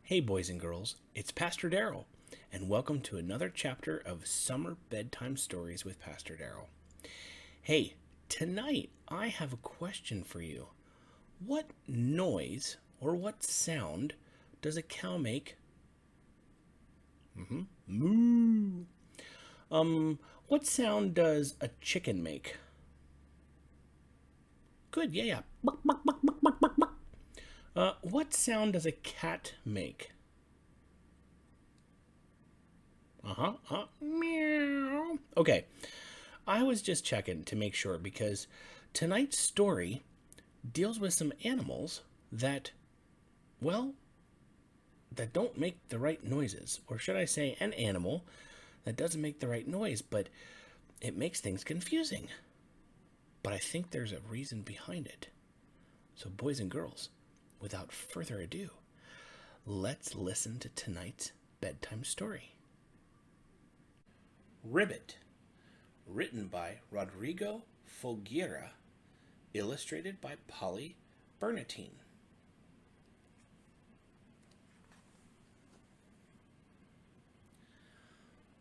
Hey, boys and girls, it's Pastor Daryl, and welcome to another chapter of Summer Bedtime Stories with Pastor Daryl. Hey, tonight I have a question for you. What noise or what sound does a cow make? Moo. What sound does a chicken make? Good, yeah. Buck, buck, buck, buck, buck, buck, buck. What sound does a cat make? Meow. Okay, I was just checking to make sure because tonight's story deals with some animals that, well, that don't make the right noises. Or should I say, an animal that doesn't make the right noise, but it makes things confusing. But I think there's a reason behind it. So, boys and girls, without further ado, let's listen to tonight's bedtime story. Ribbit, written by Rodrigo Folgueira, illustrated by Poly Bernatene.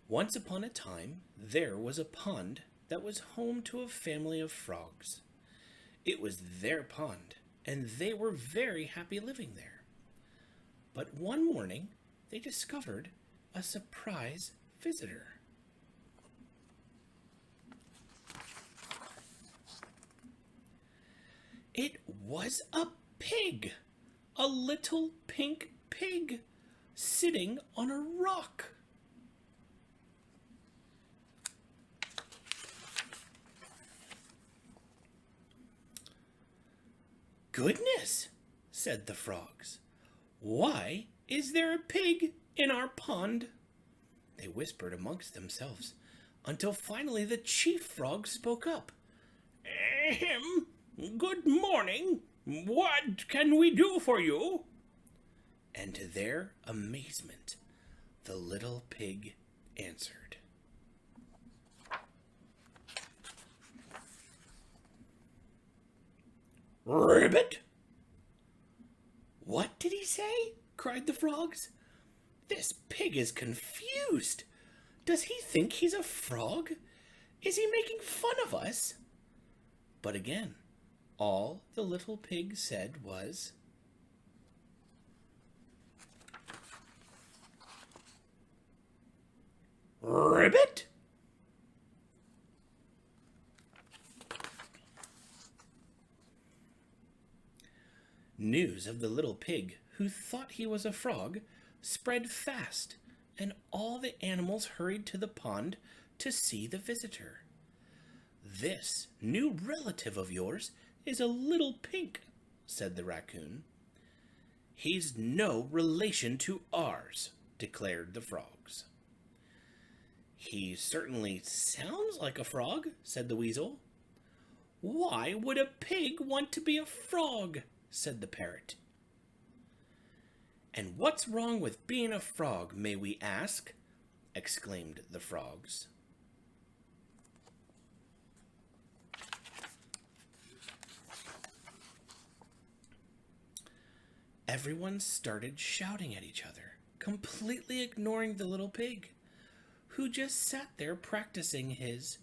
Once upon a time, there was a pond that was home to a family of frogs. It was their pond, and they were very happy living there. But one morning, they discovered a surprise visitor. It was a pig, a little pink pig, sitting on a rock. Goodness, said the frogs. Why is there a pig in our pond? They whispered amongst themselves until finally the chief frog spoke up. Ahem, good morning. What can we do for you? And to their amazement, the little pig answered. Ribbit? What did he say? Cried the frogs. This pig is confused. Does he think he's a frog? Is he making fun of us? But again, all the little pig said was, Ribbit? News of the little pig, who thought he was a frog, spread fast, and all the animals hurried to the pond to see the visitor. This new relative of yours is a little pink, said the raccoon. He's no relation to ours, declared the frogs. He certainly sounds like a frog, said the weasel. Why would a pig want to be a frog? Said the parrot. And what's wrong with being a frog, may we ask? Exclaimed the frogs. Everyone started shouting at each other, completely ignoring the little pig, who just sat there practicing his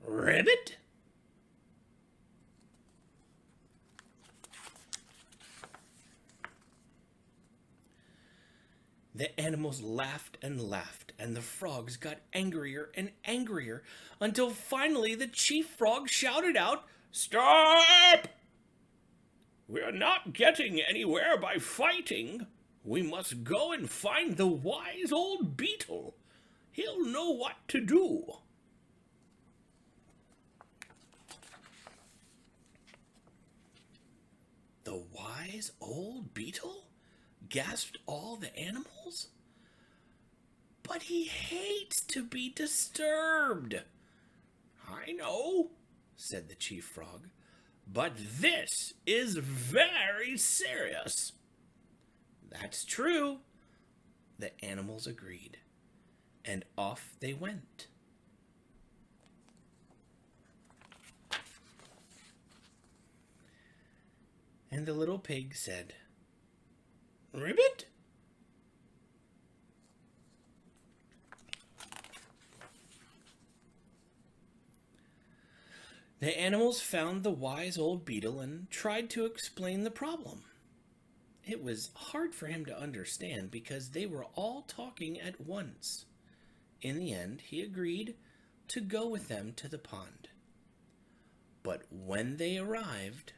Ribbit? The animals laughed and laughed, and the frogs got angrier and angrier, until finally the chief frog shouted out, Stop! We're not getting anywhere by fighting. We must go and find the wise old beetle. He'll know what to do. The wise old beetle? Gasped all the animals. But he hates to be disturbed. I know, said the chief frog, but this is very serious. That's true, the animals agreed, and off they went. And the little pig said, Ribbit, The animals found the wise old beetle and tried to explain the problem. It was hard for him to understand because they were all talking at once. In the end, he agreed to go with them to the pond. But when they arrived,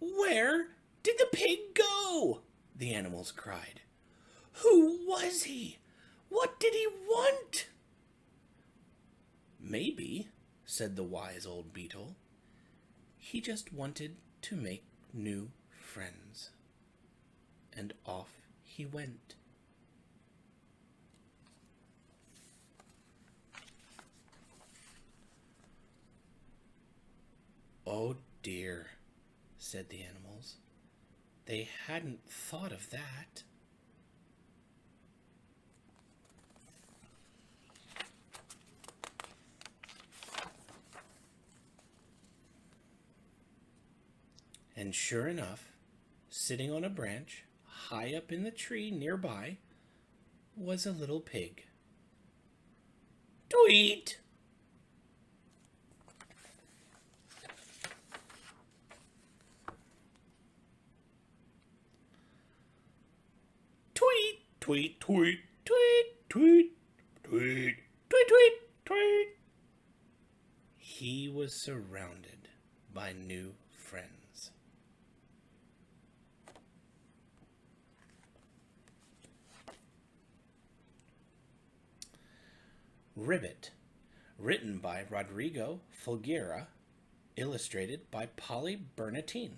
"Where did the pig go?" the animals cried. "Who was he? What did he want?" "Maybe," said the wise old beetle, "he just wanted to make new friends." And off he went. "Oh dear," said the animals. They hadn't thought of that. And sure enough, sitting on a branch high up in the tree nearby was a little pig. "Tweet!" "Tweet, tweet, tweet, tweet, tweet, tweet, tweet, tweet, tweet." He was surrounded by new friends. Ribbit, written by Rodrigo Folgueira, illustrated by Poly Bernatene.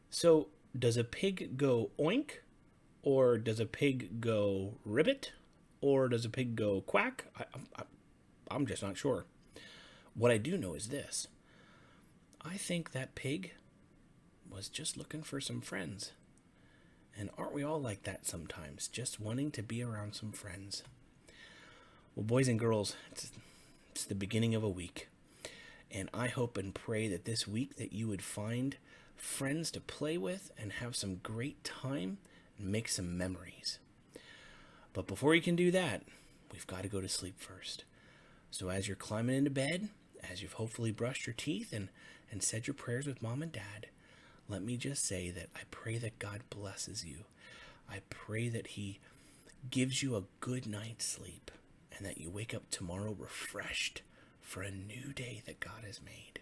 So, does a pig go oink? Or does a pig go ribbit? Or does a pig go quack? I'm just not sure. What I do know is this. I think that pig was just looking for some friends. And aren't we all like that sometimes? Just wanting to be around some friends. Well, boys and girls, it's the beginning of a week. And I hope and pray that this week that you would find friends to play with and have some great time and make some memories. But before you can do that, we've got to go to sleep first. So as you're climbing into bed, as you've hopefully brushed your teeth and said your prayers with mom and dad, let me just say that I pray that God blesses you. I pray that he gives you a good night's sleep and that you wake up tomorrow refreshed for a new day that God has made.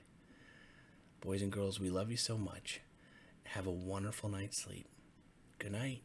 Boys and girls, we love you so much. Have a wonderful night's sleep. Good night.